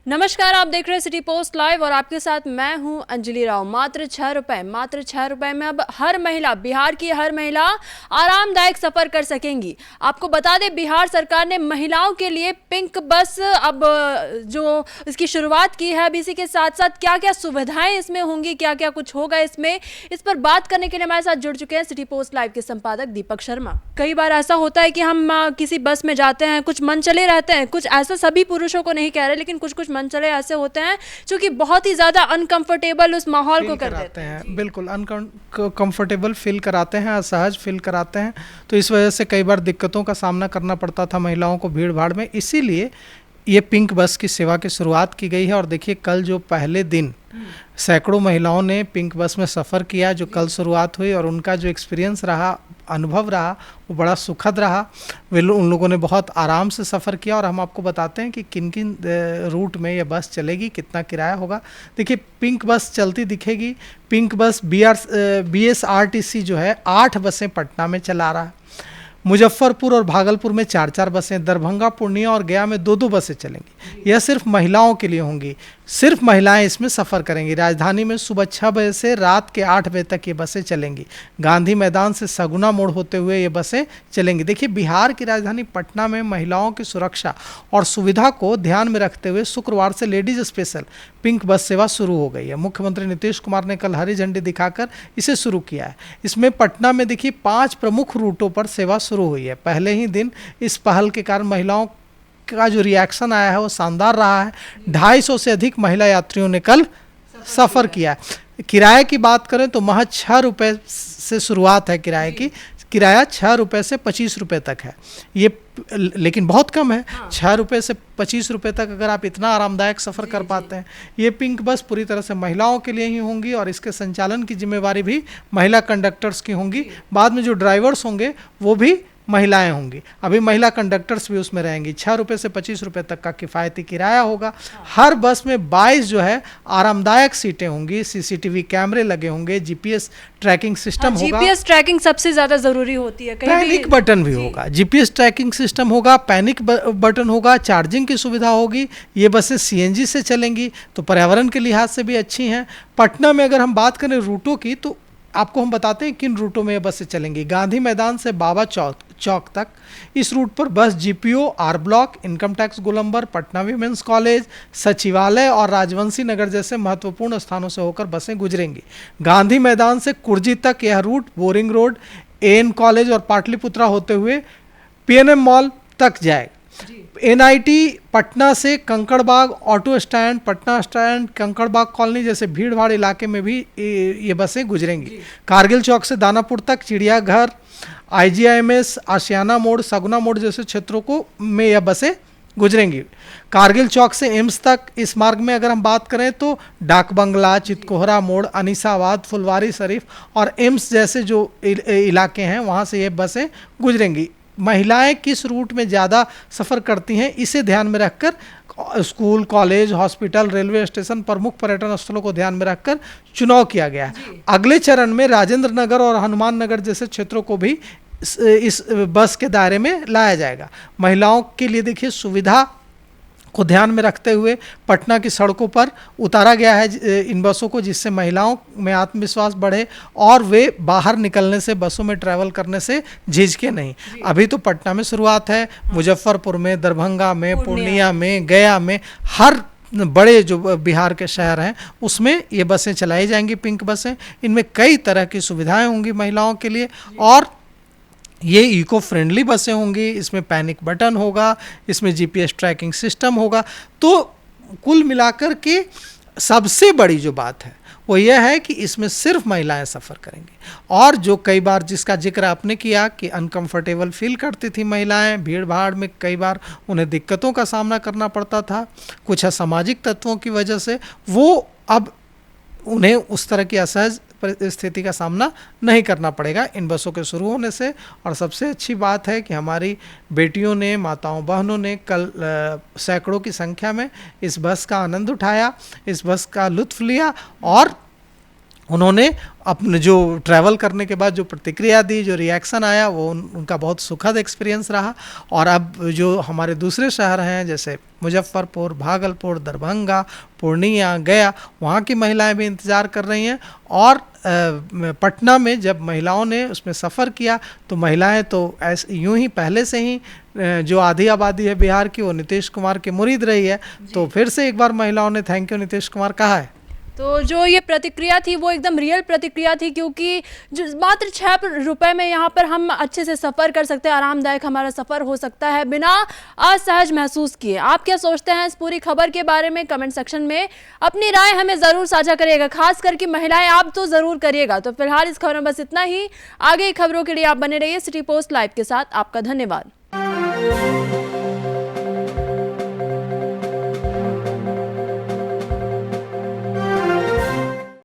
नमस्कार, आप देख रहे हैं सिटी पोस्ट लाइव और आपके साथ मैं हूं अंजलि राव। मात्र 6 रुपए में अब हर महिला, बिहार की हर महिला आरामदायक सफर कर सकेंगी। आपको बता दें, बिहार सरकार ने महिलाओं के लिए पिंक बस अब जो इसकी शुरुआत की है। अब इसी के साथ साथ क्या क्या सुविधाएं इसमें होंगी, क्या क्या कुछ होगा इसमें, इस पर बात करने के लिए हमारे साथ जुड़ चुके हैं सिटी पोस्ट लाइव के संपादक दीपक शर्मा। कई बार ऐसा होता है कि हम किसी बस में जाते हैं, कुछ मन चले रहते हैं, कुछ ऐसा सभी पुरुषों को नहीं कह रहे, लेकिन कुछ कुछ मंचले ऐसे होते हैं जो कि बहुत ही ज्यादा अनकंफर्टेबल उस माहौल को कर देते हैं। बिल्कुल अनकंफर्टेबल फील कराते हैं, असहज फील कराते हैं। तो इस वजह से कई बार दिक्कतों का सामना करना पड़ता था महिलाओं को भीड़ भाड़ में। इसीलिए ये पिंक बस की सेवा की शुरुआत की गई है। और देखिए, कल जो पहले दिन सैकड़ों महिलाओं ने पिंक बस में सफ़र किया, जो कल शुरुआत हुई, और उनका जो एक्सपीरियंस रहा, अनुभव रहा, वो बड़ा सुखद रहा। उन लोगों ने बहुत आराम से सफ़र किया। और हम आपको बताते हैं कि किन किन रूट में ये बस चलेगी, कितना किराया होगा। देखिए, पिंक बस चलती दिखेगी। पिंक बस BSRTC जो है 8 बसें पटना में चला रहा है। मुजफ्फरपुर और भागलपुर में 4-4 बसें, दरभंगा, पूर्णिया और गया में 2-2 बसें चलेंगी। यह सिर्फ महिलाओं के लिए होंगी, सिर्फ महिलाएं इसमें सफ़र करेंगी। राजधानी में सुबह 6 बजे से रात के 8 बजे तक ये बसें चलेंगी। गांधी मैदान से सगुना मोड़ होते हुए ये बसें चलेंगी। देखिए, बिहार की राजधानी पटना में महिलाओं की सुरक्षा और सुविधा को ध्यान में रखते हुए शुक्रवार से लेडीज स्पेशल पिंक बस सेवा शुरू हो गई है। मुख्यमंत्री नीतीश कुमार ने कल हरी झंडी दिखाकर इसे शुरू किया है। इसमें पटना में देखिए 5 प्रमुख रूटों पर सेवा शुरू हुई है। पहले ही दिन इस पहल के कारण महिलाओं का जो रिएक्शन आया है वो शानदार रहा है। 250 से अधिक महिला यात्रियों ने कल सफ़र किया। किराए की बात करें तो महज 6 रुपये से शुरुआत है किराए की। किराया 6 रुपये से 25 रुपये तक है। ये लेकिन बहुत कम है। 6 रुपये से 25 रुपये तक अगर आप इतना आरामदायक सफ़र कर पाते हैं। ये पिंक बस पूरी तरह से महिलाओं के लिए ही होंगी और इसके संचालन की जिम्मेवारी भी महिला कंडक्टर्स की होंगी। बाद में जो ड्राइवर्स होंगे वो भी महिलाएं होंगी। अभी महिला कंडक्टर्स भी उसमें रहेंगी। 6 रुपये से 25 रुपये तक का किफ़ायती किराया होगा। हर बस में 22 जो है आरामदायक सीटें होंगी। CCTV कैमरे लगे होंगे। GPS ट्रैकिंग सिस्टम होगा। GPS ट्रैकिंग सबसे ज़्यादा ज़रूरी होती है। पैनिक बटन भी होगा। GPS ट्रैकिंग सिस्टम होगा, पैनिक बटन होगा, चार्जिंग की सुविधा होगी। ये बसें CNG से चलेंगी, तो पर्यावरण के लिहाज से भी अच्छी हैं। पटना में अगर हम बात करें रूटों की, तो आपको हम बताते हैं किन रूटों में ये बसें चलेंगी। गांधी मैदान से बाबा चौक तक इस रूट पर बस GPO, R block, income tax गोलंबर, पटना विमेंस कॉलेज, सचिवालय और राजवंशी नगर जैसे महत्वपूर्ण स्थानों से होकर बसें गुजरेंगी। गांधी मैदान से कुर्जी तक यह route Boring road, AN college और पाटलिपुत्रा होते हुए PNM मॉल तक जाएगा। NIT पटना से Kankarbagh auto stand, Patna stand, Kankarbagh colony जैसे भीड़ भाड़ इलाके में भी ये बसें गुजरेंगी। कारगिल चौक से दानापुर तक, चिड़ियाघर, IGIMS, आशियाना मोड़, सगुना मोड़ जैसे क्षेत्रों को में यह बसें गुजरेंगी। कारगिल चौक से एम्स तक इस मार्ग में अगर हम बात करें तो डाक बंगला, चितकोहरा मोड़, अनीसाबाद, फुलवारी शरीफ और एम्स जैसे जो इलाके हैं वहाँ से ये बसें गुजरेंगी। महिलाएं किस रूट में ज़्यादा सफ़र करती हैं, इसे ध्यान में रखकर school, college, hospital, railway station, प्रमुख पर्यटन स्थलों को ध्यान में रखकर चुनाव किया गया है। अगले चरण में राजेंद्र नगर और हनुमान नगर जैसे क्षेत्रों को भी इस बस के दायरे में लाया जाएगा। महिलाओं के लिए देखिए सुविधा को ध्यान में रखते हुए पटना की सड़कों पर उतारा गया है इन बसों को, जिससे महिलाओं में आत्मविश्वास बढ़े और वे बाहर निकलने से, बसों में ट्रैवल करने से झिझके नहीं। अभी तो पटना में शुरुआत है, मुजफ्फरपुर में, दरभंगा में, पूर्णिया में, गया में, हर बड़े जो बिहार के शहर हैं उसमें ये बसें चलाई जाएंगी, पिंक बसें। इनमें कई तरह की सुविधाएं होंगी महिलाओं के लिए और ये इको फ्रेंडली बसें होंगी। इसमें पैनिक बटन होगा, इसमें GPS ट्रैकिंग सिस्टम होगा। तो कुल मिलाकर के सबसे बड़ी जो बात है वो यह है कि इसमें सिर्फ महिलाएं सफ़र करेंगी। और जो कई बार जिसका जिक्र आपने किया कि अनकंफर्टेबल फील करती थी महिलाएं, भीड़ भाड़ में कई बार उन्हें दिक्कतों का सामना करना पड़ता था कुछ असामाजिक तत्वों की वजह से, वो अब उन्हें उस तरह की असहज स्थिति का सामना नहीं करना पड़ेगा इन बसों के शुरू होने से। और सबसे अच्छी बात है कि हमारी बेटियों ने, माताओं बहनों ने कल सैकड़ों की संख्या में इस बस का आनंद उठाया, इस बस का लुत्फ़ लिया और उन्होंने अपने जो ट्रैवल करने के बाद जो प्रतिक्रिया दी, जो रिएक्शन आया, वो उनका बहुत सुखद एक्सपीरियंस रहा। और अब जो हमारे दूसरे शहर हैं जैसे मुजफ्फरपुर, भागलपुर, दरभंगा, पूर्णिया, गया, वहाँ की महिलाएं भी इंतज़ार कर रही हैं। और पटना में जब महिलाओं ने उसमें सफ़र किया तो महिलाएं तो ऐसे यूं ही पहले से ही जो आधी आबादी है बिहार की वो नीतीश कुमार की मुरीद रही है, तो फिर से एक बार महिलाओं ने थैंक यू नीतीश कुमार कहा है। तो जो ये प्रतिक्रिया थी वो एकदम रियल प्रतिक्रिया थी, क्योंकि जो मात्र 6 रुपए में यहाँ पर हम अच्छे से सफ़र कर सकते हैं, आरामदायक हमारा सफ़र हो सकता है बिना असहज महसूस किए। आप क्या सोचते हैं इस पूरी खबर के बारे में? कमेंट सेक्शन में अपनी राय हमें ज़रूर साझा करिएगा, खास करके महिलाएं आप तो ज़रूर करिएगा। तो फिलहाल इस खबर में बस इतना ही। आगे खबरों के लिए आप बने रहिए सिटी पोस्ट लाइव के साथ। आपका धन्यवाद।